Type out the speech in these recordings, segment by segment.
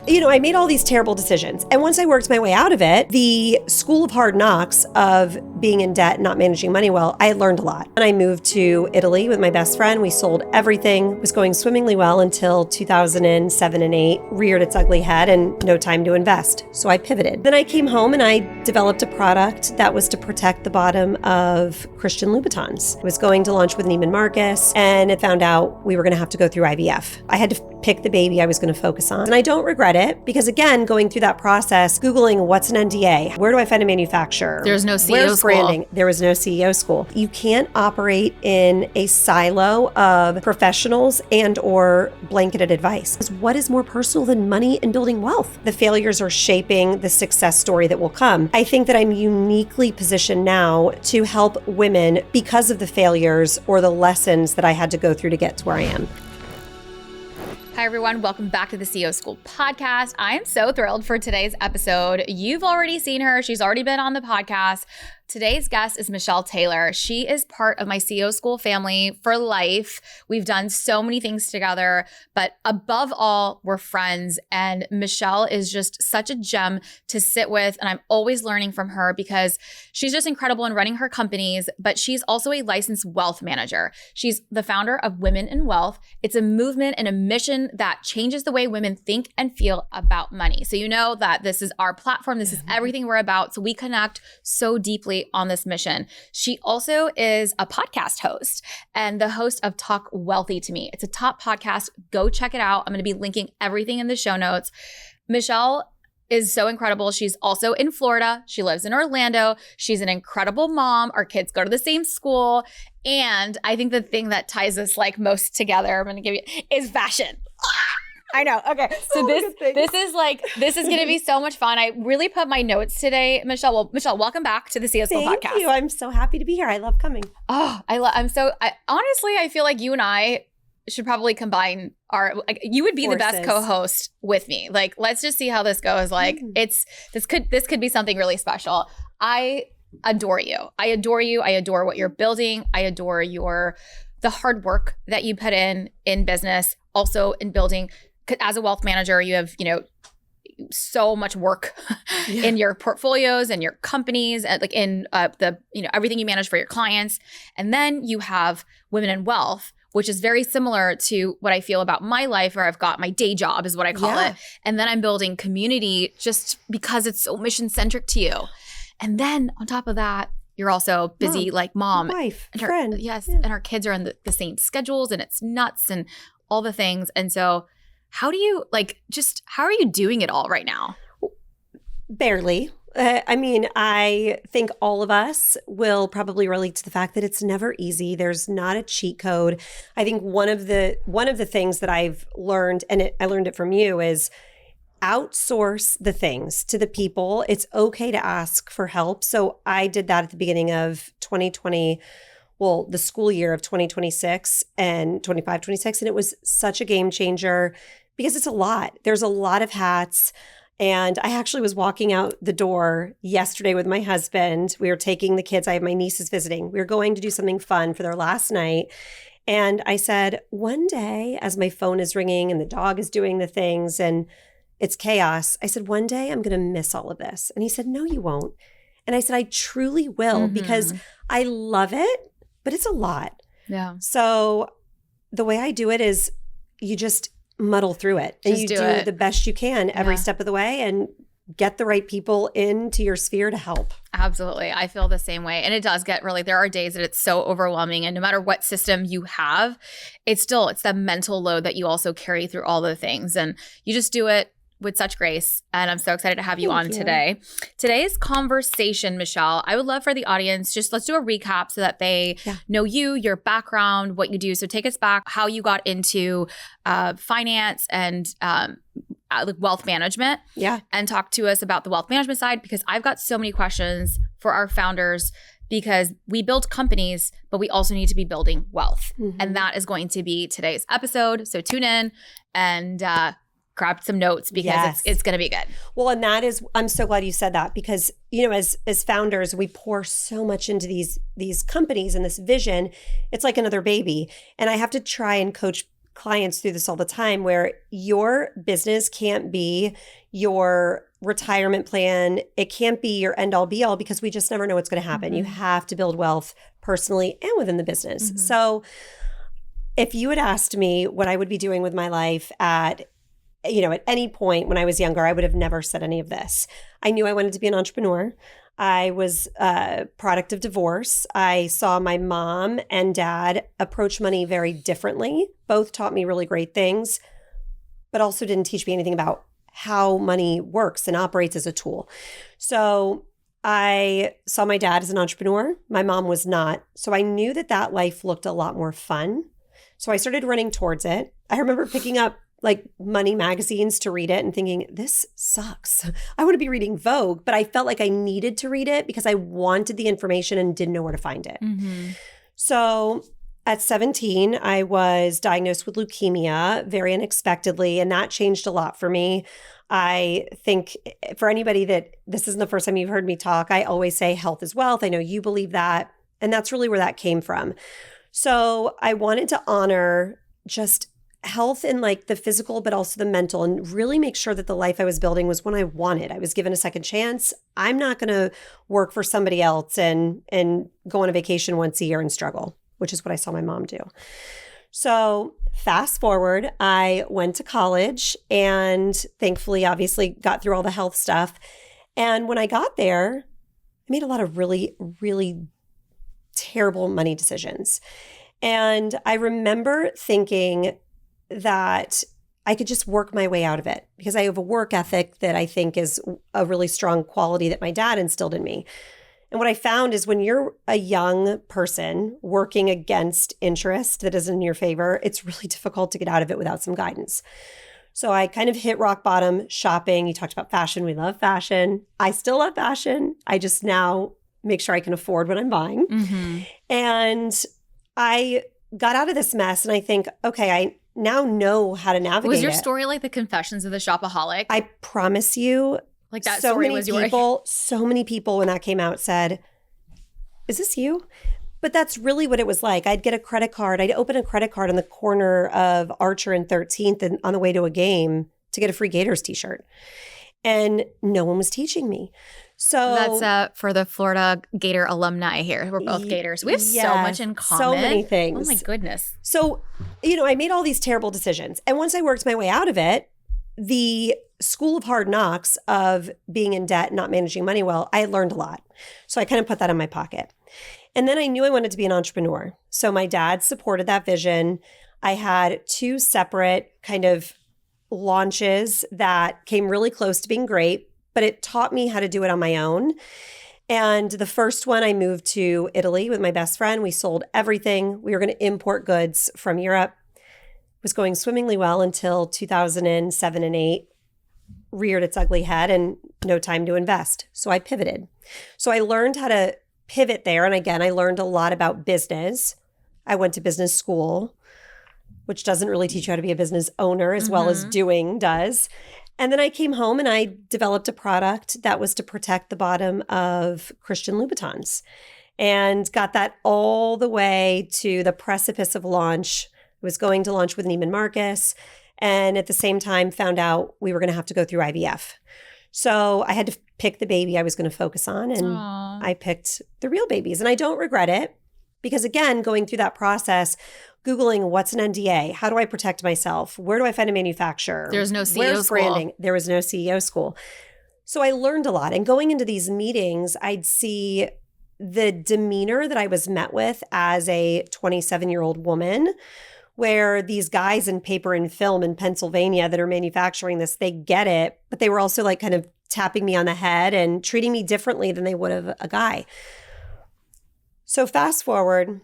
I made all these terrible decisions. And once I worked my way out of it, the school of hard knocks of being in debt and not managing money well, I had learned a lot. And I moved to Italy with my best friend. We sold everything, was going swimmingly well until 2007 and 8, reared its ugly head and no time to invest. So I pivoted. Then I came home and I developed a product that was to protect the bottom of Christian Louboutins. I was going to launch with Neiman Marcus and it found out we were going to have to go through IVF. I had to pick the baby I was going to focus on. And I don't regret it because, again, going through that process, Googling what's an NDA, where do I find a manufacturer? There's no CEO Where's school. Branding? There was no CEO school. You can't operate in a silo of professionals and or blanketed advice. Because what is more personal than money and building wealth? The failures are shaping the success story that will come. I think that I'm uniquely positioned now to help women because of the failures or the lessons that I had to go through to get to where I am. Hi, everyone. Welcome back to the CEO School podcast. I am so thrilled for today's episode. You've already seen her. She's already been on the podcast. Today's guest is Michelle Taylor. She is part of my CEO School family for life. We've done so many things together, but above all, we're friends. And Michelle is just such a gem to sit with. And I'm always learning from her because she's just incredible in running her companies, but she's also a licensed wealth manager. She's the founder of Women in Wealth. It's a movement and a mission that changes the way women think and feel about money. So you know that this is our platform. This is everything we're about. So we connect so deeply on this mission. She also is a podcast host and the host of Talk Wealthy to Me. It's a top podcast. Go check it out. I'm going to be linking everything in the show notes. Michelle is so incredible. She's also in Florida. She lives in Orlando. She's an incredible mom. Our kids go to the same school. And I think the thing that ties us like most together, I'm going to give you, is fashion. I know. Okay. So this is going to be so much fun. I really put my notes today, Michelle. Well, Michelle, welcome back to the CEO School podcast. Thank you. I'm so happy to be here. I love coming. Oh, honestly, I feel like you and I should probably combine you would be forces. The best co-host with me. Like, let's just see how this goes. Like this could be something really special. I adore you. I adore you. I adore what you're building. I adore the hard work that you put in business, also in building. As a wealth manager, you have, so much work in your portfolios and your companies, and like in everything you manage for your clients. And then you have Women in Wealth, which is very similar to what I feel about my life, where I've got my day job is what I call it. And then I'm building community just because it's so mission centric to you. And then on top of that, you're also busy mom, wife, and friend. Yes. Yeah. And our kids are on the same schedules and it's nuts and all the things. And so how are you doing it all right now? Barely. I think all of us will probably relate to the fact that it's never easy. There's not a cheat code. I think one of the things that I've learned, and I learned it from you, is outsource the things to the people. It's okay to ask for help. So I did that at the beginning of 2020. Well, the school year of 2026 and 25, 26. And it was such a game changer because it's a lot. There's a lot of hats. And I actually was walking out the door yesterday with my husband. We were taking the kids. I have my nieces visiting. We were going to do something fun for their last night. And I said, one day, as my phone is ringing and the dog is doing the things and it's chaos, I said, one day I'm going to miss all of this. And he said, no, you won't. And I said, I truly will because I love it, but it's a lot. Yeah. So the way I do it is you just muddle through it and you do the best you can every step of the way and get the right people into your sphere to help. Absolutely. I feel the same way. And it does get there are days that it's so overwhelming. And no matter what system you have, it's that mental load that you also carry through all the things. And you just do it with such grace. And I'm so excited to have you on today. Today's conversation, Michelle, I would love for the audience, let's do a recap so that they know you, your background, what you do. So take us back, how you got into finance and wealth management. Yeah. And talk to us about the wealth management side, because I've got so many questions for our founders, because we build companies, but we also need to be building wealth. And that is going to be today's episode. So tune in and grab some notes because it's going to be good. Well, and that is, I'm so glad you said that because, as founders, we pour so much into these companies and this vision. It's like another baby. And I have to try and coach clients through this all the time, where your business can't be your retirement plan. It can't be your end all be all, because we just never know what's going to happen. You have to build wealth personally and within the business. So if you had asked me what I would be doing with my life at any point when I was younger, I would have never said any of this. I knew I wanted to be an entrepreneur. I was a product of divorce. I saw my mom and dad approach money very differently. Both taught me really great things, but also didn't teach me anything about how money works and operates as a tool. So I saw my dad as an entrepreneur. My mom was not. So I knew that life looked a lot more fun. So I started running towards it. I remember picking up like money magazines to read it and thinking, this sucks. I want to be reading Vogue, but I felt like I needed to read it because I wanted the information and didn't know where to find it. So at 17, I was diagnosed with leukemia very unexpectedly, and that changed a lot for me. I think for anybody that this isn't the first time you've heard me talk, I always say health is wealth. I know you believe that, and that's really where that came from. So I wanted to honor just health in like the physical, but also the mental, and really make sure that the life I was building was one I wanted. I was given a second chance. I'm not going to work for somebody else and go on a vacation once a year and struggle, which is what I saw my mom do. So fast forward, I went to college and thankfully, obviously got through all the health stuff. And when I got there, I made a lot of really, really terrible money decisions. And I remember thinking that I could just work my way out of it because I have a work ethic that I think is a really strong quality that my dad instilled in me. And what I found is when you're a young person working against interest that is in your favor, it's really difficult to get out of it without some guidance. So I kind of hit rock bottom shopping. You talked about fashion. We love fashion. I still love fashion. I just now make sure I can afford what I'm buying. And I got out of this mess and I think, okay, I now know how to navigate it. Was your story like the Confessions of the Shopaholic? I promise you, like that so story many was people, so many people when that came out said, is this you? But that's really what it was like. I'd get a credit card. I'd open a credit card on the corner of Archer and 13th and on the way to a game to get a free Gators t-shirt. And no one was teaching me. So that's for the Florida Gator alumni here. We're both Gators. We have so much in common. So many things. Oh my goodness. So, I made all these terrible decisions. And once I worked my way out of it, the school of hard knocks of being in debt, not managing money well, I had learned a lot. So I kind of put that in my pocket. And then I knew I wanted to be an entrepreneur. So my dad supported that vision. I had 2 separate kind of launches that came really close to being great, but it taught me how to do it on my own. And the first one, I moved to Italy with my best friend. We sold everything. We were going to import goods from Europe. It was going swimmingly well until 2007 and 8 reared its ugly head and no time to invest. So I pivoted. So I learned how to pivot there. And again, I learned a lot about business. I went to business school, which doesn't really teach you how to be a business owner as well as doing does. And then I came home and I developed a product that was to protect the bottom of Christian Louboutins and got that all the way to the precipice of launch. I was going to launch with Neiman Marcus and at the same time found out we were going to have to go through IVF. So I had to pick the baby I was going to focus on and I picked the real babies. And I don't regret it because again, going through that process, Googling what's an NDA, how do I protect myself, where do I find a manufacturer? There's no CEO Where's school. Branding? There was no CEO school. So I learned a lot. And going into these meetings, I'd see the demeanor that I was met with as a 27-year-old woman, where these guys in paper and film in Pennsylvania that are manufacturing this, they get it, but they were also like kind of tapping me on the head and treating me differently than they would have a guy. So fast forward,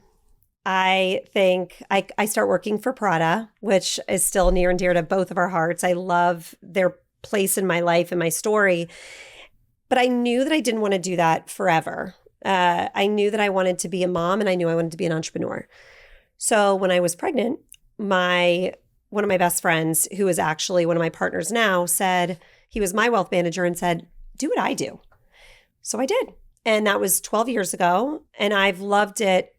I think I start working for Prada, which is still near and dear to both of our hearts. I love their place in my life and my story. But I knew that I didn't want to do that forever. I knew that I wanted to be a mom and I knew I wanted to be an entrepreneur. So when I was pregnant, one of my best friends, who is actually one of my partners now, said, he was my wealth manager and said, do what I do. So I did. And that was 12 years ago. And I've loved it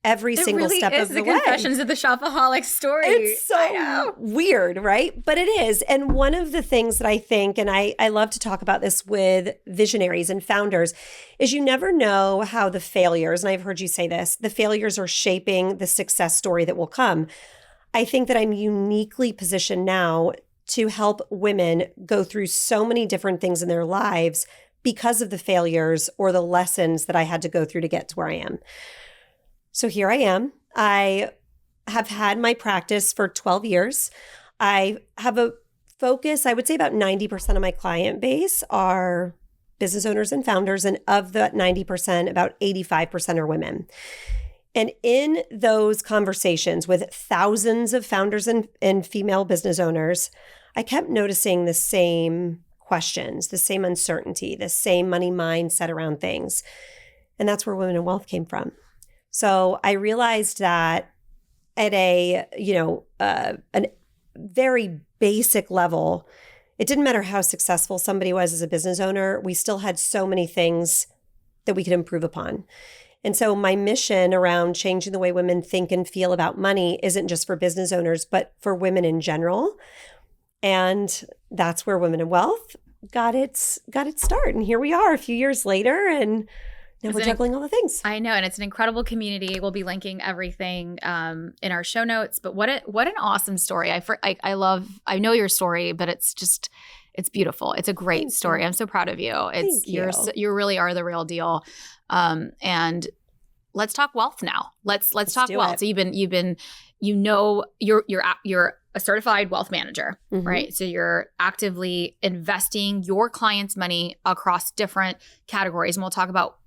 every single step of the way. It really is the Confessions of the Shopaholic story. It's so weird, right? But it is. And one of the things that I think, and I love to talk about this with visionaries and founders, is you never know how the failures, and I've heard you say this, the failures are shaping the success story that will come. I think that I'm uniquely positioned now to help women go through so many different things in their lives because of the failures or the lessons that I had to go through to get to where I am. So here I am. I have had my practice for 12 years. I have a focus, I would say about 90% of my client base are business owners and founders. And of that 90%, about 85% are women. And in those conversations with thousands of founders and female business owners, I kept noticing the same questions, the same uncertainty, the same money mindset around things. And that's where Women in Wealth came from. So I realized that at a very basic level, it didn't matter how successful somebody was as a business owner, we still had so many things that we could improve upon. And so my mission around changing the way women think and feel about money isn't just for business owners, but for women in general. And that's where Women in Wealth got its start. And here we are a few years later, and now we're juggling all the things. I know, and it's an incredible community. We'll be linking everything in our show notes. But what an awesome story! I know your story, but it's beautiful. It's a great story. I'm so proud of you. You really are the real deal. And let's talk wealth now. Let's talk wealth. So you're a certified wealth manager, right? So you're actively investing your clients' money across different categories, and we'll talk about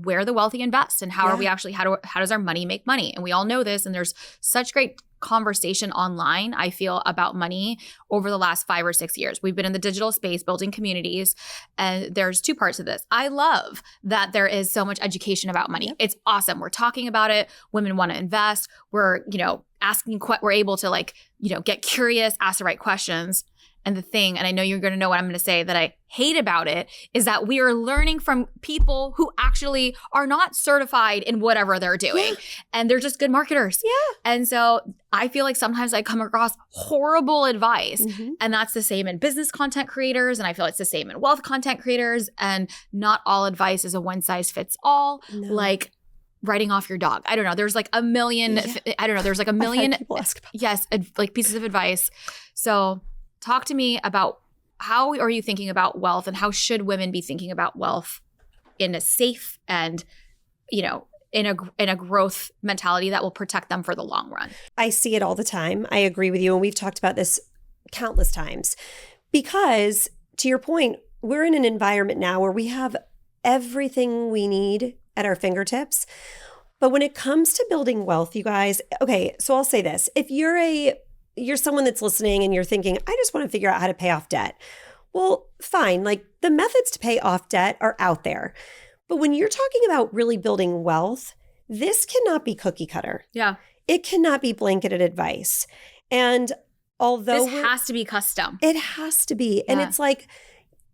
where the wealthy invest and how are we actually, how does our money make money? And we all know this, and there's such great conversation online, I feel, about money over the last 5 or 6 years. We've been in the digital space building communities, and there's two parts of this. I love that there is so much education about money. Yep. It's awesome. We're talking about it. Women want to invest. We're, we're able to get curious, ask the right questions. And the thing, and I know you're going to know what I'm going to say, that I hate about it is that we are learning from people who actually are not certified in whatever they're doing. And they're just good marketers. Yeah. And so I feel like sometimes I come across horrible advice. And that's the same in business content creators. And I feel it's the same in wealth content creators. And not all advice is a one size fits all. No. Like writing off your dog. I don't know. There's like a million, I don't know. There's like a million, people ask about like pieces of advice. So talk to me about how are you thinking about wealth, and how should women be thinking about wealth in a safe and, in a growth mentality that will protect them for the long run? I see it all the time. I agree with you. And we've talked about this countless times because, to your point, we're in an environment now where we have everything we need at our fingertips. But when it comes to building wealth, you guys, okay, so I'll say this. If you're someone that's listening and you're thinking, I just want to figure out how to pay off debt. Well, fine. Like, the methods to pay off debt are out there. But when you're talking about really building wealth, this cannot be cookie cutter. Yeah. It cannot be blanketed advice. And although this has to be custom. It has to be. And it's like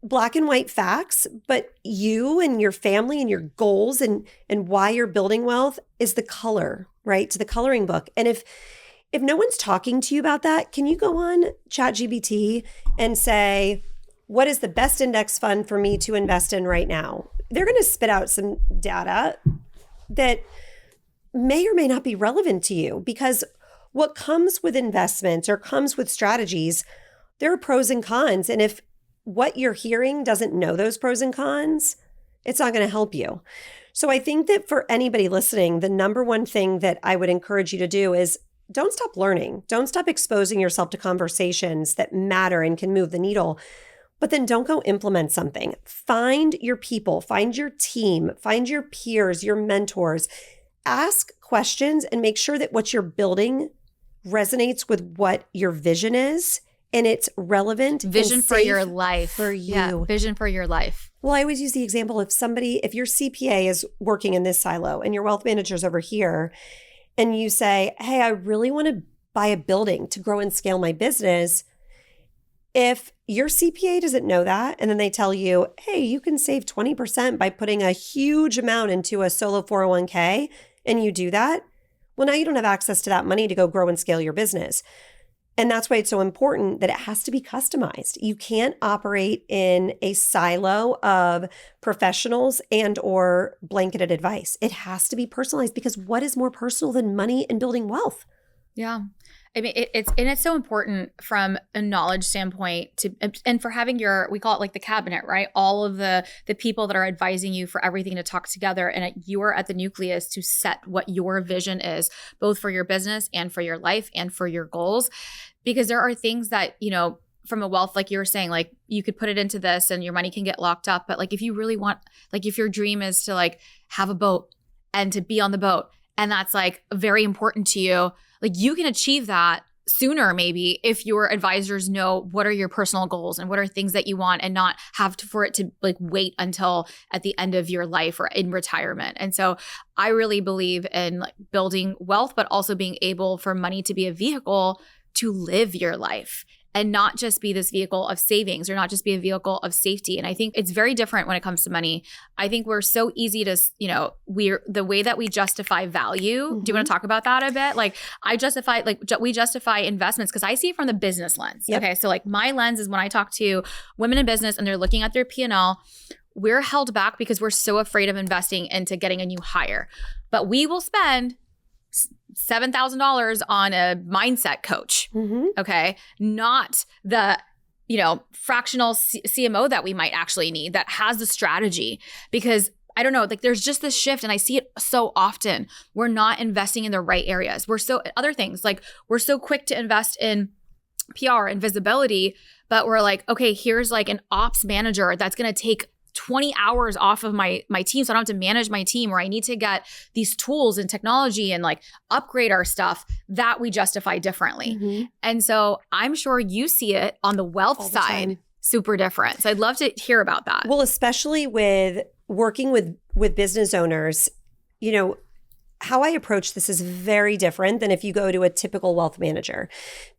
black and white facts, but you and your family and your goals and why you're building wealth is the color, right? To the coloring book. And if no one's talking to you about that, can you go on ChatGPT and say, what is the best index fund for me to invest in right now? They're going to spit out some data that may or may not be relevant to you, because what comes with investments or comes with strategies, there are pros and cons. And if what you're hearing doesn't know those pros and cons, it's not going to help you. So I think that for anybody listening, the number one thing that I would encourage you to do is don't stop learning. Don't stop exposing yourself to conversations that matter and can move the needle. But then don't go implement something. Find your people, find your team, find your peers, your mentors. Ask questions and make sure that what you're building resonates with what your vision is, and it's relevant. Vision for your life. For you. Yeah, vision for your life. Well, I always use the example of if your CPA is working in this silo and your wealth manager's over here, and you say, hey, I really want to buy a building to grow and scale my business. If your CPA doesn't know that, and then they tell you, hey, you can save 20% by putting a huge amount into a solo 401k, and you do that, Well, now you don't have access to that money to go grow and scale your business. And that's why it's so important that it has to be customized. You can't operate in a silo of professionals and or blanketed advice. It has to be personalized, because what is more personal than money and building wealth? Yeah. I mean, it's so important from a knowledge standpoint and for having we call it like the cabinet, right? All of the people that are advising you for everything to talk together, and you are at the nucleus to set what your vision is, both for your business and for your life and for your goals. Because there are things that, from a wealth, like you were saying, like you could put it into this and your money can get locked up. But like, if you really want, like if your dream is to like have a boat and to be on the boat, and that's like very important to you, like you can achieve that sooner maybe if your advisors know what are your personal goals and what are things that you want, and not have for it to like wait until at the end of your life or in retirement. And so I really believe in like building wealth, but also being able for money to be a vehicle to live your life, and not just be this vehicle of savings, or not just be a vehicle of safety. And I think it's very different when it comes to money. I think we're so easy to, we're the way that we justify value. Mm-hmm. Do you want to talk about that a bit? Like we justify investments because I see it from the business lens. Yep. Okay. So like my lens is when I talk to women in business and they're looking at their P&L, we're held back because we're so afraid of investing into getting a new hire. But we will spend $7,000 on a mindset coach, okay? Not the, fractional CMO that we might actually need that has the strategy. Because I don't know, like there's just this shift, and I see it so often. We're not investing in the right areas. Other things, like we're so quick to invest in PR and visibility, but we're like, okay, here's like an ops manager that's going to take 20 hours off of my team, so I don't have to manage my team, or I need to get these tools and technology and like upgrade our stuff that we justify differently. Mm-hmm. And so I'm sure you see it on the wealth side, super different. So I'd love to hear about that. Well, especially with working with business owners, how I approach this is very different than if you go to a typical wealth manager.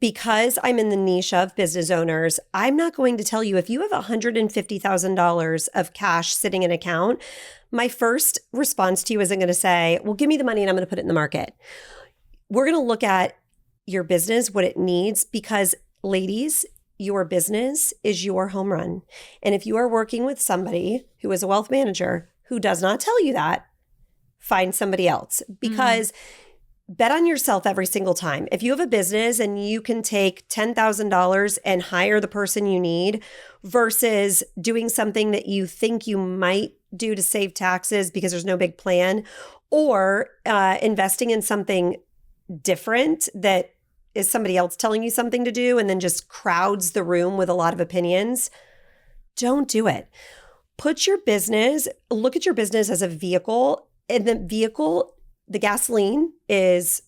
Because I'm in the niche of business owners, I'm not going to tell you if you have $150,000 of cash sitting in an account, my first response to you isn't going to say, well, give me the money and I'm going to put it in the market. We're going to look at your business, what it needs, because ladies, your business is your home run. And if you are working with somebody who is a wealth manager who does not tell you that, find somebody else, because bet on yourself every single time. If you have a business and you can take $10,000 and hire the person you need versus doing something that you think you might do to save taxes because there's no big plan, or investing in something different that is somebody else telling you something to do and then just crowds the room with a lot of opinions, don't do it. Look at your business as a vehicle. And the vehicle, the gasoline is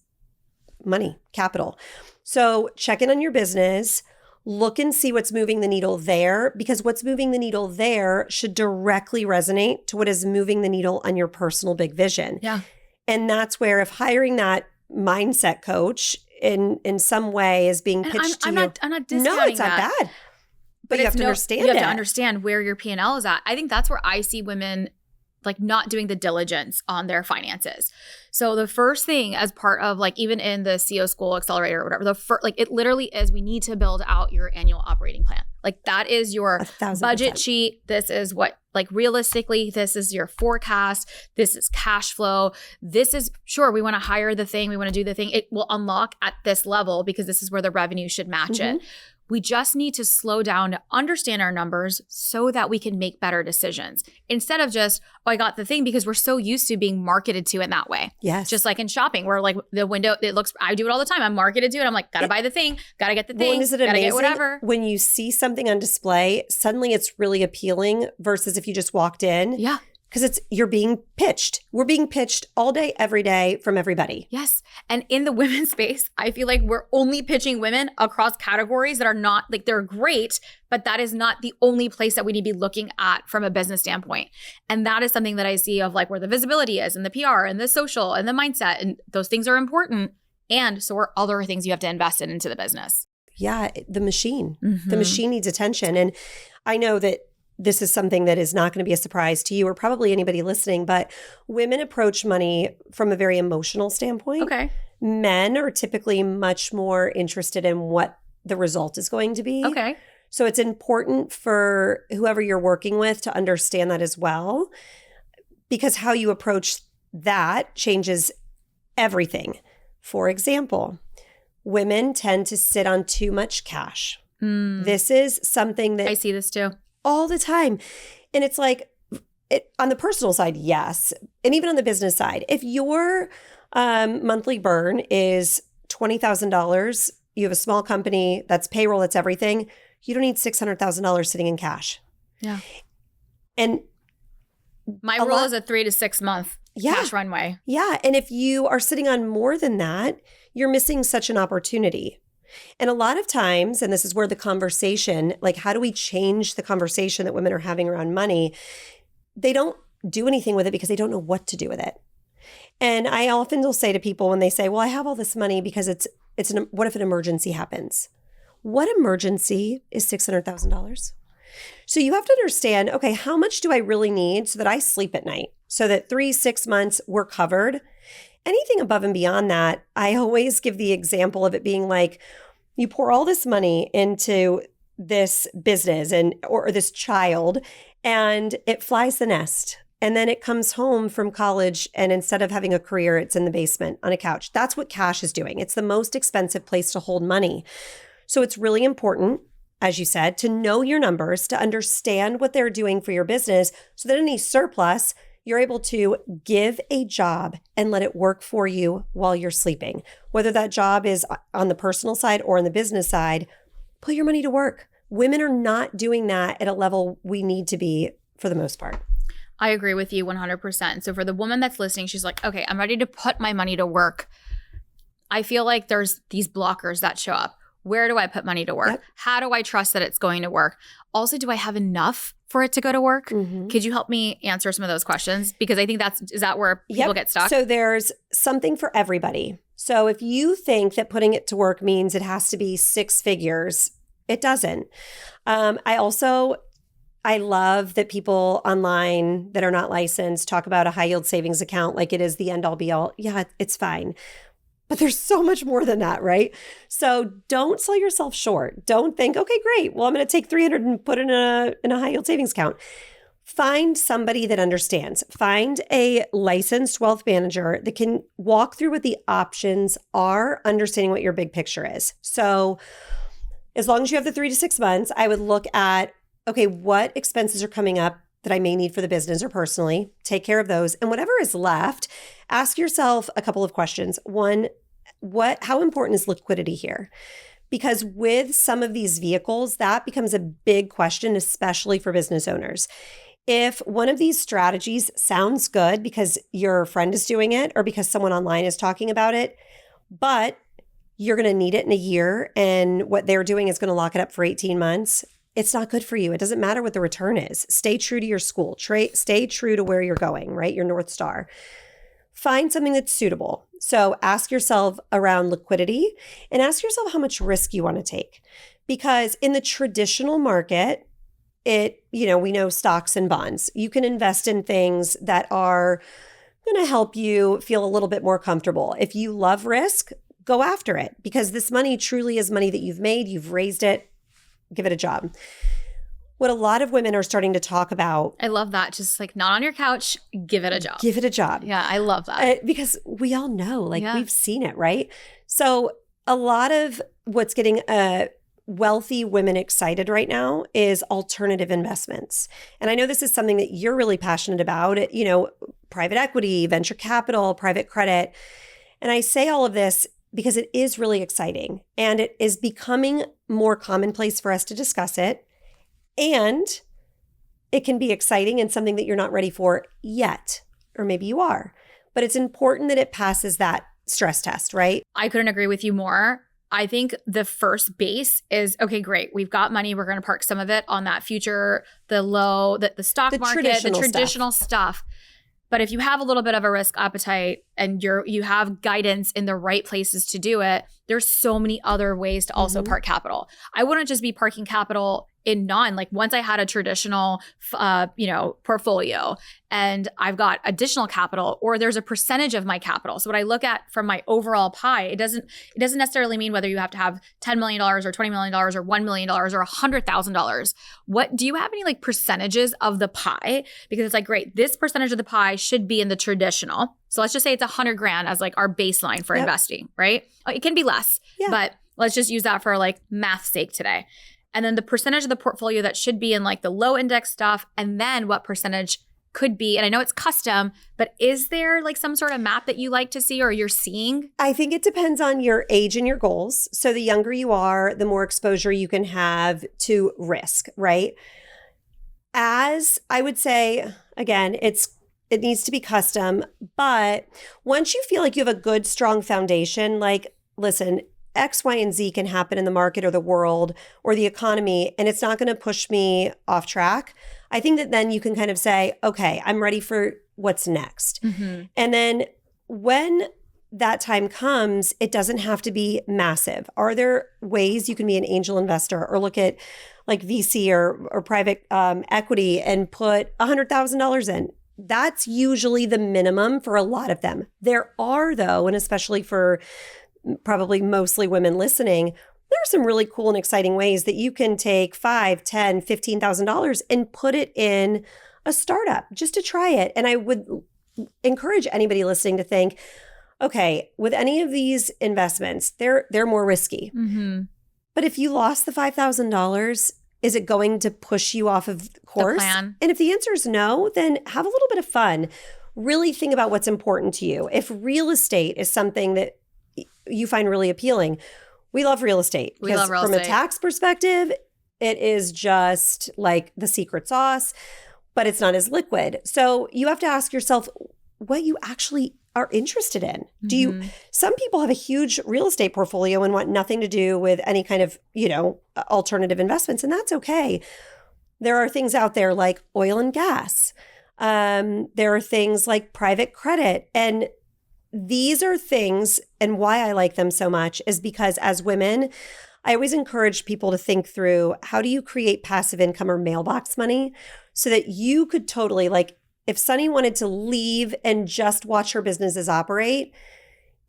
money, capital. So check in on your business, look and see what's moving the needle there, because what's moving the needle there should directly resonate to what is moving the needle on your personal big vision. Yeah. And that's where if hiring that mindset coach in some way is being pitched I'm to you. I'm not discounting No, it's that. not bad. But you have to understand it. You have to understand where your P&L is at. I think that's where I see women like not doing the diligence on their finances. So the first thing as part of like even in the CEO School Accelerator or whatever, it literally is we need to build out your annual operating plan. Like that is your 1,000%. Budget sheet. This is what like realistically, this is your forecast. This is cash flow. This is sure we want to hire the thing. We want to do the thing. It will unlock at this level because this is where the revenue should match it. We just need to slow down to understand our numbers so that we can make better decisions instead of just, oh, I got the thing, because we're so used to being marketed to in that way. Yes. Just like in shopping, where like the window, I do it all the time. I'm marketed to it. I'm like, gotta buy the thing, gotta get the thing, Well, is it gotta amazing get whatever. when you see something on display, suddenly it's really appealing versus if you just walked in? Yeah. Because you're being pitched. We're being pitched all day, every day from everybody. Yes. And in the women's space, I feel like we're only pitching women across categories that are not like they're great, but that is not the only place that we need to be looking at from a business standpoint. And that is something that I see of like where the visibility is and the PR and the social and the mindset, and those things are important. And so are other things you have to invest into the business. Yeah. The machine needs attention. And I know that this is something that is not going to be a surprise to you or probably anybody listening, but women approach money from a very emotional standpoint. Okay. Men are typically much more interested in what the result is going to be. Okay. So it's important for whoever you're working with to understand that as well, because how you approach that changes everything. For example, women tend to sit on too much cash. This is something that I see this too. All the time. And it's like, on the personal side, yes. And even on the business side, if your monthly burn is $20,000, you have a small company, that's payroll, that's everything, you don't need $600,000 sitting in cash. Yeah. And my rule is a 3 to 6 month cash runway. Yeah. And if you are sitting on more than that, you're missing such an opportunity. And a lot of times, and this is where the conversation, like how do we change the conversation that women are having around money? They don't do anything with it because they don't know what to do with it. And I often will say to people when they say, well, I have all this money because what if an emergency happens? What emergency is $600,000? So you have to understand, okay, how much do I really need so that I sleep at night? So that 3-6 months we're covered. Anything above and beyond that, I always give the example of it being like, you pour all this money into this business or this child, and it flies the nest. And then it comes home from college, and instead of having a career, it's in the basement on a couch. That's what cash is doing. It's the most expensive place to hold money. So it's really important, as you said, to know your numbers, to understand what they're doing for your business, so that any surplus, you're able to give a job and let it work for you while you're sleeping. Whether that job is on the personal side or on the business side, put your money to work. Women are not doing that at a level we need to be for the most part. I agree with you 100%. So for the woman that's listening, she's like, okay, I'm ready to put my money to work. I feel like there's these blockers that show up. Where do I put money to work? Yep. How do I trust that it's going to work? Also, do I have enough for it to go to work? Mm-hmm. Could you help me answer some of those questions? Because I think is that where people get stuck? So there's something for everybody. So if you think that putting it to work means it has to be 6 figures, it doesn't. I love that people online that are not licensed talk about a high yield savings account like it is the end all be all. Yeah, it's fine. But there's so much more than that, right? So don't sell yourself short. Don't think, okay, great. Well, I'm going to take $300 and put it in a high yield savings account. Find somebody that understands. Find a licensed wealth manager that can walk through what the options are, understanding what your big picture is. So as long as you have the 3 to 6 months, I would look at, okay, what expenses are coming up that I may need for the business or personally, take care of those. And whatever is left, ask yourself a couple of questions. One, how important is liquidity here? Because with some of these vehicles, that becomes a big question, especially for business owners. If one of these strategies sounds good because your friend is doing it or because someone online is talking about it, but you're going to need it in a year and what they're doing is going to lock it up for 18 months, it's not good for you. It doesn't matter what the return is. Stay true to your school. Stay true to where you're going, right? Your North Star. Find something that's suitable. So ask yourself around liquidity and ask yourself how much risk you want to take. Because in the traditional market, we know stocks and bonds. You can invest in things that are going to help you feel a little bit more comfortable. If you love risk, go after it because this money truly is money that you've made, you've raised it, give it a job. What a lot of women are starting to talk about. I love that. Just like not on your couch, give it a job. Give it a job. Yeah, I love that. Because we all know, we've seen it, right? So a lot of what's getting wealthy women excited right now is alternative investments. And I know this is something that you're really passionate about, private equity, venture capital, private credit. And I say all of this because it is really exciting and it is becoming more commonplace for us to discuss it. And it can be exciting and something that you're not ready for yet, or maybe you are. But it's important that it passes that stress test, right? I couldn't agree with you more. I think the first base is, okay, great. We've got money. We're going to park some of it on that future, the stock market, the traditional stuff. But if you have a little bit of a risk appetite and you have guidance in the right places to do it, there's so many other ways to also park capital. I wouldn't just be parking capital in once I had a traditional, portfolio and I've got additional capital, or there's a percentage of my capital. So what I look at from my overall pie, it doesn't necessarily mean whether you have to have $10 million or $20 million or $1 million or $100,000. What do you have any percentages of the pie? Because it's great, this percentage of the pie should be in the traditional. So let's just say it's $100,000 as our baseline for investing, right? It can be less, but let's just use that for math's sake today. And then the percentage of the portfolio that should be in the low index stuff, and then what percentage could be, and I know it's custom, but is there some sort of map that you like to see or you're seeing? I think it depends on your age and your goals. So the younger you are, the more exposure you can have to risk, right? As I would say, again, it needs to be custom, but once you feel like you have a good, strong foundation, listen, X, Y, and Z can happen in the market or the world or the economy, and it's not going to push me off track. I think that then you can kind of say, okay, I'm ready for what's next. Mm-hmm. And then when that time comes, it doesn't have to be massive. Are there ways you can be an angel investor or look at VC or private equity and put $100,000 in? That's usually the minimum for a lot of them. There are, though, and especially for probably mostly women listening, there are some really cool and exciting ways that you can take $5,000, $10,000, $15,000 and put it in a startup just to try it. And I would encourage anybody listening to think, okay, with any of these investments, they're more risky. Mm-hmm. But if you lost the $5,000, is it going to push you off of course? The plan. And if the answer is no, then have a little bit of fun. Really think about what's important to you. If real estate is something that you find really appealing, we love real estate. We love real estate. From a tax perspective, it is just the secret sauce, but it's not as liquid. So you have to ask yourself what you actually are interested in. Mm-hmm. Some people have a huge real estate portfolio and want nothing to do with any kind of, alternative investments, and that's okay. There are things out there like oil and gas. There are things like private credit, and these are things, and why I like them so much is because as women, I always encourage people to think through, how do you create passive income or mailbox money so that you could totally, if Sunny wanted to leave and just watch her businesses operate,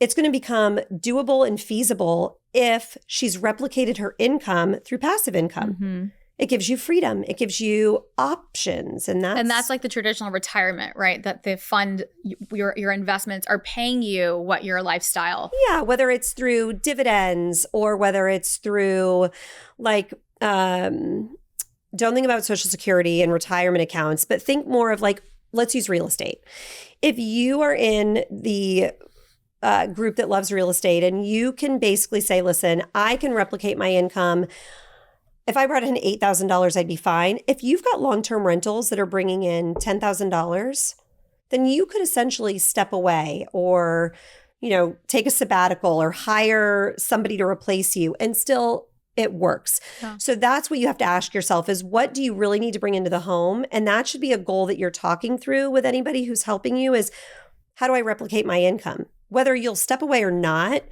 it's going to become doable and feasible if she's replicated her income through passive income. Mm-hmm. It gives you freedom. It gives you options. And that's the traditional retirement, right? That the fund, your investments are paying you what your lifestyle. Yeah, whether it's through dividends or whether it's through don't think about Social Security and retirement accounts, but think more of let's use real estate. If you are in the group that loves real estate and you can basically say, listen, I can replicate my income. If I brought in $8,000, I'd be fine. If you've got long-term rentals that are bringing in $10,000, then you could essentially step away or, take a sabbatical or hire somebody to replace you, and still it works. Yeah. So that's what you have to ask yourself is, what do you really need to bring into the home? And that should be a goal that you're talking through with anybody who's helping you is, how do I replicate my income? Whether you'll step away or not,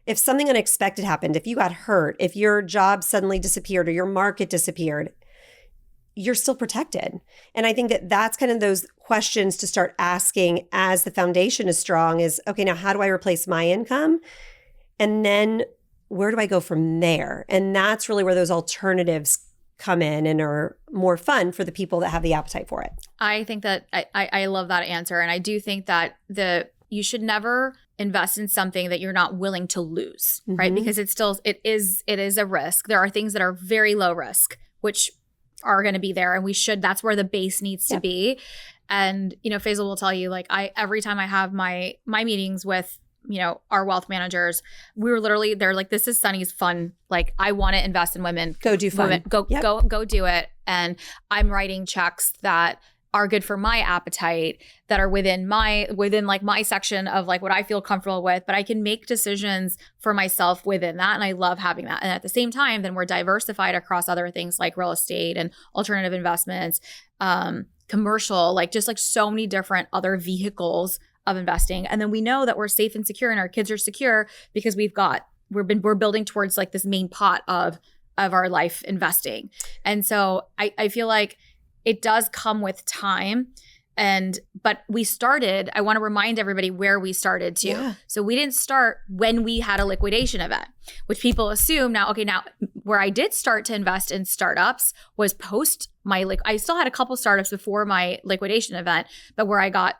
if something unexpected happened, if you got hurt, if your job suddenly disappeared or your market disappeared, you're still protected. And I think that that's kind of those questions to start asking as the foundation is strong is, okay, now how do I replace my income? And then where do I go from there? And that's really where those alternatives come in and are more fun for the people that have the appetite for it. I think that I love that answer. And I do think that you should never invest in something that you're not willing to lose, mm-hmm. right? Because it is a risk. There are things that are very low risk, which are going to be there. And that's where the base needs to be. And, Faisal will tell you, every time I have my meetings with, our wealth managers, they're like, this is Sunny's fun. I want to invest in women. Go do fun. Go do it. And I'm writing checks that are good for my appetite, that are within my section of what I feel comfortable with, but I can make decisions for myself within that. And I love having that. And at the same time, then we're diversified across other things like real estate and alternative investments, commercial, just so many different other vehicles of investing. And then we know that we're safe and secure and our kids are secure because we're building towards this main pot of of our life investing. And so I feel like it does come with time. But we started, I want to remind everybody where we started too. Yeah. So we didn't start when we had a liquidation event, which people assume now, where I did start to invest in startups was post my, I still had a couple startups before my liquidation event, but where I got,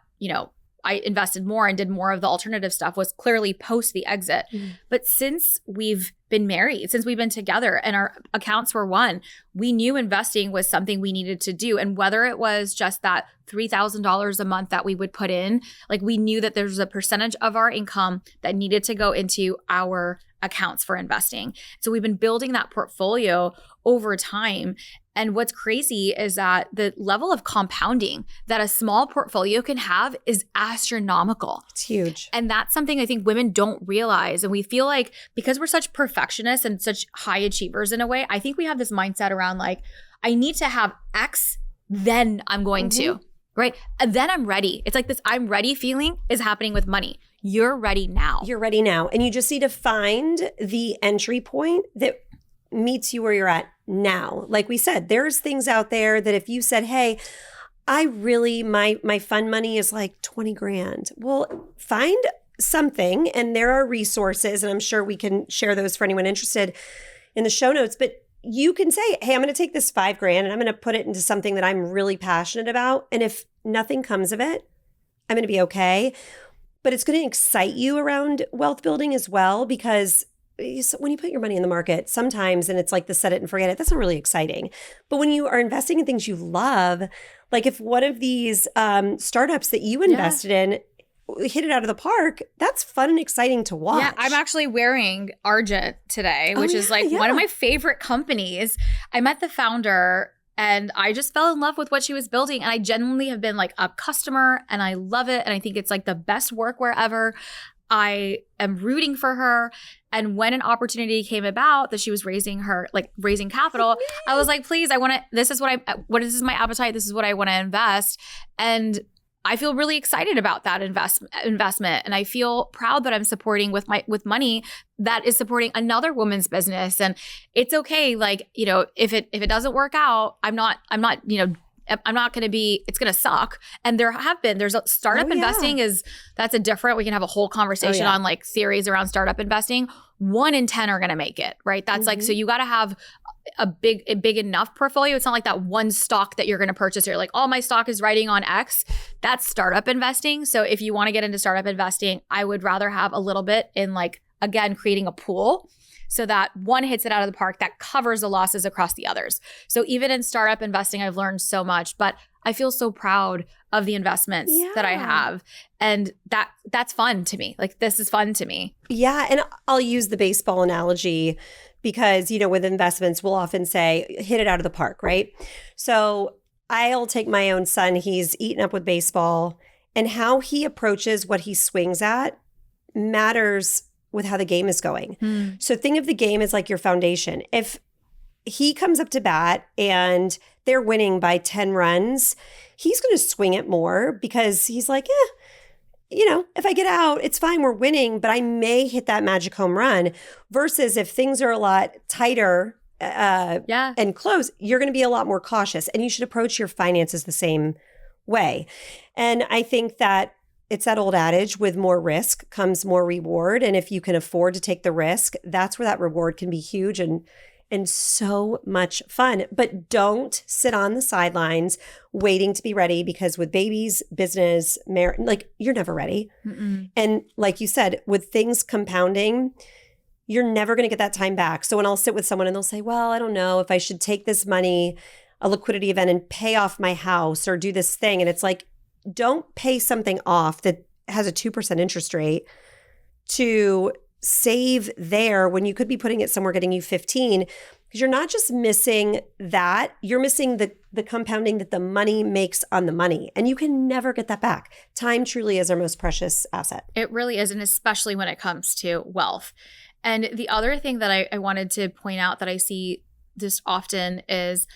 I invested more and did more of the alternative stuff was clearly post the exit. But since we've been married, since we've been together and our accounts were one, we knew investing was something we needed to do. And whether it was just that $3,000 a month that we would put in, we knew that there was a percentage of our income that needed to go into our accounts for investing. So we've been building that portfolio over time. And what's crazy is that the level of compounding that a small portfolio can have is astronomical. It's huge. And that's something I think women don't realize. And we feel like because we're such perfectionists and such high achievers in a way, I think we have this mindset around I need to have X, then I'm going to, right? And then I'm ready. It's like this I'm ready feeling is happening with money. You're ready now. You're ready now. And you just need to find the entry point that meets you where you're at now. Like we said, there's things out there that if you said, hey, I really, my fund money is like 20 grand. Well, find something, and there are resources, and I'm sure we can share those for anyone interested in the show notes, but you can say, hey, I'm going to take this 5 grand and I'm going to put it into something that I'm really passionate about. And if nothing comes of it, I'm going to be okay. But it's going to excite you around wealth building as well, because when you put your money in the market sometimes, and it's like the set it and forget it, that's not really exciting. But when you are investing in things you love, like if one of these startups that you invested in hit it out of the park, that's fun and exciting to watch. Yeah, I'm actually wearing Argent today, which is one of my favorite companies. I met the founder and I just fell in love with what she was building. And I genuinely have been a customer, and I love it. And I think it's the best workwear ever. I am rooting for her. And when an opportunity came about that she was raising capital, I was like, please, this is my appetite. This is what I want to invest. And I feel really excited about that investment. And I feel proud that I'm supporting with money that is supporting another woman's business. And it's okay. If it doesn't work out, I'm not going to be, it's going to suck. And there's a startup investing that's we can have a whole conversation on theories around startup investing. 1 in 10 are going to make it, right? That's so you got to have a big enough portfolio. It's not like that one stock that you're going to purchase. You're like, all my stock is riding on X. That's startup investing. So if you want to get into startup investing, I would rather have a little bit in again, creating a pool, so that one hits it out of the park that covers the losses across the others. So even in startup investing, I've learned so much, but I feel so proud of the investments that I have. And that's fun to me. This is fun to me. Yeah. And I'll use the baseball analogy because, with investments, we'll often say, hit it out of the park, right? So I'll take my own son. He's eaten up with baseball, and how he approaches what he swings at matters with how the game is going. So think of the game as your foundation. If he comes up to bat and they're winning by 10 runs, he's going to swing it more because he's like, if I get out, it's fine, we're winning, but I may hit that magic home run. Versus if things are a lot tighter and close, you're going to be a lot more cautious, and you should approach your finances the same way. And I think that it's that old adage, with more risk comes more reward. And if you can afford to take the risk, that's where that reward can be huge and so much fun. But don't sit on the sidelines waiting to be ready, because with babies, business, marriage, you're never ready. And like you said, with things compounding, you're never going to get that time back. So when I'll sit with someone and they'll say, well, I don't know if I should take this money, a liquidity event, and pay off my house or do this thing. And it's don't pay something off that has a 2% interest rate to save there when you could be putting it somewhere getting you 15, because you're not just missing that, you're missing the compounding that the money makes on the money, and you can never get that back. Time truly is our most precious asset. It really is, and especially when it comes to wealth. And the other thing that I wanted to point out that I see this often is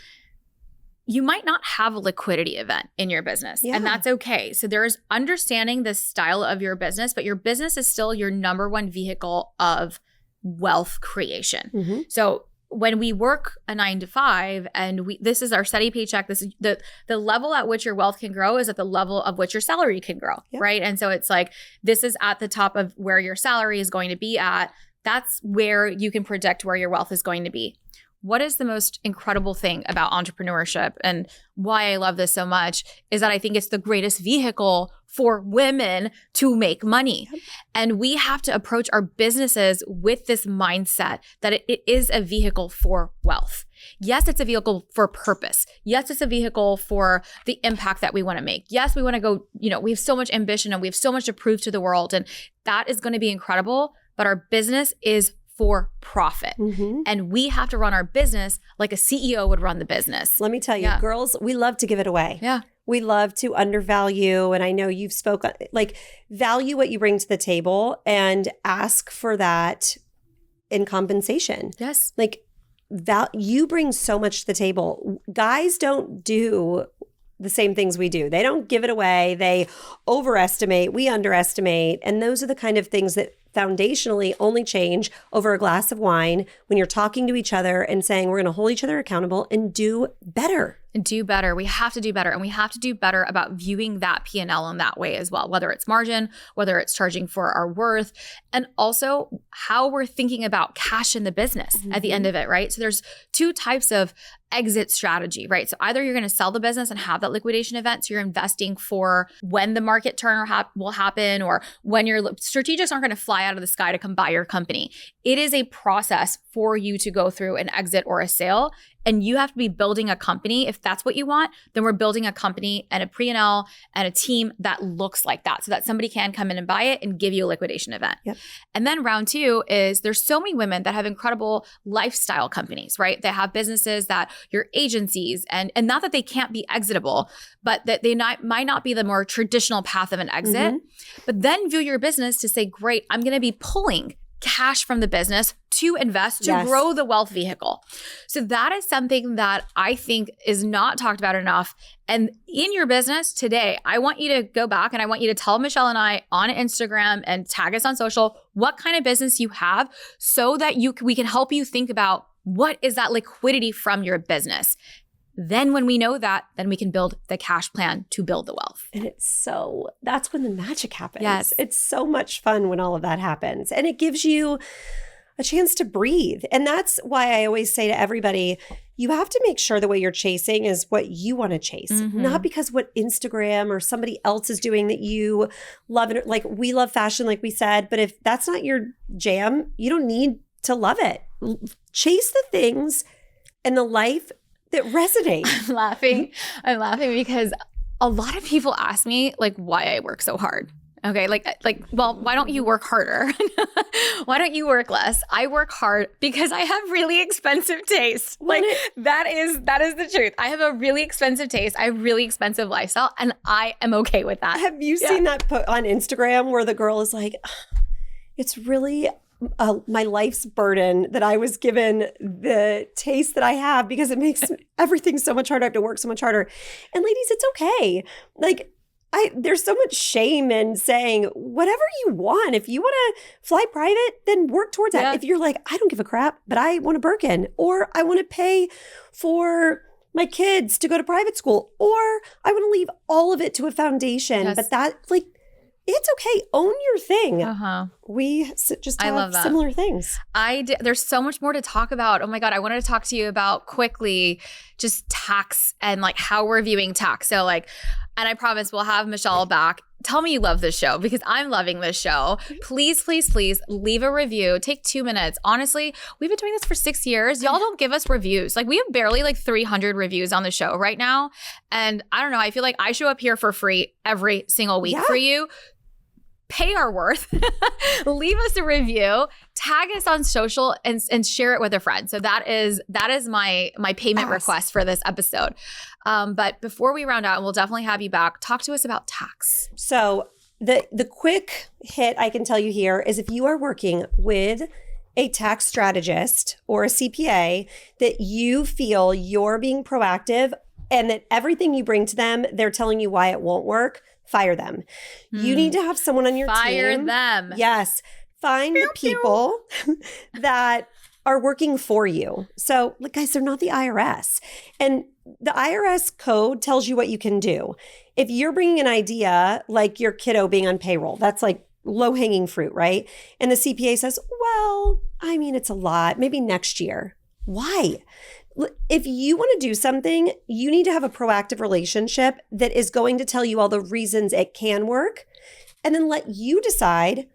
you might not have a liquidity event in your business, and that's okay. So there's understanding the style of your business, but your business is still your number one vehicle of wealth creation. So when we work a 9 to 5 and this is our steady paycheck, this is the level at which your wealth can grow is at the level of which your salary can grow, right? And so it's like, this is at the top of where your salary is going to be at. That's where you can predict where your wealth is going to be. What is the most incredible thing about entrepreneurship and why I love this so much is that I think it's the greatest vehicle for women to make money. And we have to approach our businesses with this mindset that it is a vehicle for wealth. Yes, it's a vehicle for purpose. Yes, it's a vehicle for the impact that we want to make. Yes, we want to go, we have so much ambition and we have so much to prove to the world, and that is going to be incredible. But our business is for profit. And we have to run our business like a CEO would run the business. Let me tell you, girls, we love to give it away. Yeah. We love to undervalue. And I know you've spoken, value what you bring to the table and ask for that in compensation. Yes. You bring so much to the table. Guys don't do the same things we do. They don't give it away. They overestimate. We underestimate. And those are the kind of things that foundationally only change over a glass of wine when you're talking to each other and saying, we're going to hold each other accountable and do better. And do better. We have to do better. And we have to do better about viewing that P&L in that way as well, whether it's margin, whether it's charging for our worth, and also how we're thinking about cash in the business at the end of it, right? So there's two types of exit strategy, right? So either you're going to sell the business and have that liquidation event, so you're investing for when the market turn will happen, or when your strategics aren't going to fly out of the sky to come buy your company. It is a process for you to go through an exit or a sale. And you have to be building a company. If that's what you want, then we're building a company and a P&L and a team that looks like that, so that somebody can come in and buy it and give you a liquidation event. And then round two is there's so many women that have incredible lifestyle companies, right? They have businesses that your agencies, and not that they can't be exitable, but that they might not be the more traditional path of an exit. But then view your business to say, great, I'm going to be pulling cash from the business to invest, to grow the wealth vehicle. So that is something that I think is not talked about enough. And in your business today, I want you to go back and I want you to tell Michelle and I on Instagram and tag us on social what kind of business you have, so that we can help you think about what is that liquidity from your business. Then when we know that, then we can build the cash plan to build the wealth. And that's when the magic happens. Yes. It's so much fun when all of that happens. And it gives you a chance to breathe. And that's why I always say to everybody, you have to make sure the way you're chasing is what you want to chase, not because what Instagram or somebody else is doing that you love. Like, we love fashion, like we said, but if that's not your jam, you don't need to love it. Chase the things and the life that resonate. I'm laughing because a lot of people ask me why I work so hard. Okay, well, why don't you work harder? Why don't you work less? I work hard because I have really expensive taste. That is the truth. I have a really expensive taste. I have really expensive lifestyle, and I am okay with that. Have you seen that put on Instagram where the girl is like, it's really my life's burden that I was given the taste that I have because it makes everything so much harder. I have to work so much harder. And ladies, it's okay. There's so much shame in saying whatever you want. If you want to fly private, then work towards that. If you're like, I don't give a crap, but I want a Birkin, or I want to pay for my kids to go to private school, or I want to leave all of it to a foundation. But that, it's okay. Own your thing. We just have similar things. There's so much more to talk about. Oh my God. I wanted to talk to you about quickly just tax and how we're viewing tax. So and I promise we'll have Michelle back. Tell me you love this show, because I'm loving this show. Please, please, please leave a review. Take 2 minutes. Honestly, we've been doing this for 6 years. Y'all don't give us reviews. We have barely 300 reviews on the show right now. And I don't know. I feel like I show up here for free every single week for you. Pay our worth, leave us a review, tag us on social, and share it with a friend. So that is my payment request for this episode. But before we round out, and we'll definitely have you back, talk to us about tax. So the quick hit I can tell you here is, if you are working with a tax strategist or a CPA that you feel you're being proactive and that everything you bring to them, they're telling you why it won't work, fire them. You need to have someone on your team. Fire them. Yes. Find the people that are working for you. So, like, guys, they're not the IRS. And the IRS code tells you what you can do. If you're bringing an idea like your kiddo being on payroll, that's like low-hanging fruit, right? And the CPA says, well, I mean, it's a lot, maybe next year. Why? If you want to do something, you need to have a proactive relationship that is going to tell you all the reasons it can work and then let you decide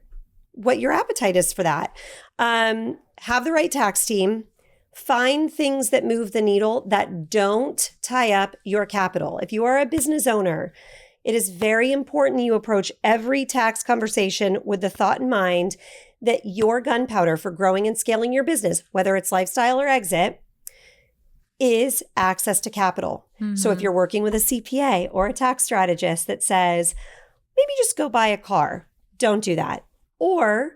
what your appetite is for that. Have the right tax team. Find things that move the needle that don't tie up your capital. If you are a business owner, it is very important you approach every tax conversation with the thought in mind that your gunpowder for growing and scaling your business, whether it's lifestyle or exit, is access to capital. Mm-hmm. So if you're working with a CPA or a tax strategist that says, maybe just go buy a car, don't do that. Or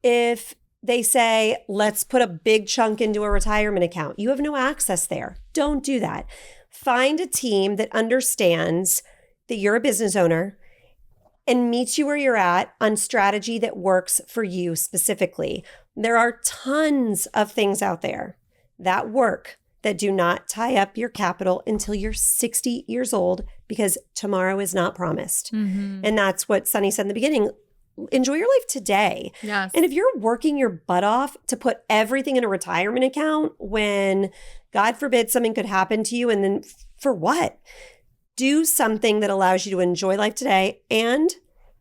if they say, let's put a big chunk into a retirement account, you have no access there. Don't do that. Find a team that understands that you're a business owner and meets you where you're at on strategy that works for you specifically. There are tons of things out there that work that do not tie up your capital until you're 60 years old, because tomorrow is not promised. Mm-hmm. And that's what Sunny said in the beginning. Enjoy your life today. Yes. And if you're working your butt off to put everything in a retirement account when, God forbid, something could happen to you, and then for what? Do something that allows you to enjoy life today and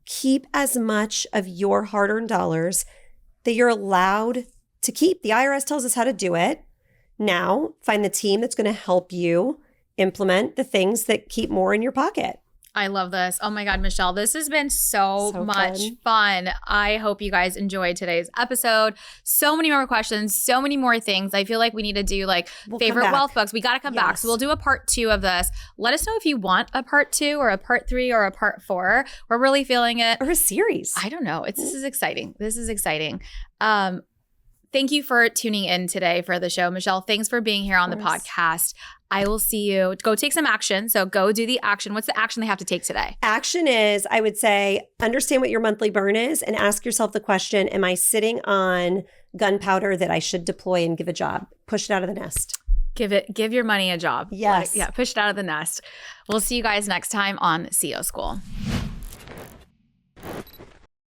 keep as much of your hard-earned dollars that you're allowed to keep. The IRS tells us how to do it. Now, find the team that's going to help you implement the things that keep more in your pocket. I love this. Oh my God, Michelle, this has been so much fun. I hope you guys enjoyed today's episode. So many more questions, so many more things. I feel like we need to do like favorite wealth books. We got to come back. So we'll do a part 2 of this. Let us know if you want a part 2 or a part 3 or a part 4. We're really feeling it. Or a series. I don't know. This is exciting. This is exciting. Thank you for tuning in today for the show. Michelle, thanks for being here on the podcast. I will see you. Go take some action. So go do the action. What's the action they have to take today? Action is, I would say, understand what your monthly burn is and ask yourself the question, am I sitting on gunpowder that I should deploy and give a job? Push it out of the nest. Give your money a job. Yes. Push it out of the nest. We'll see you guys next time on CEO School.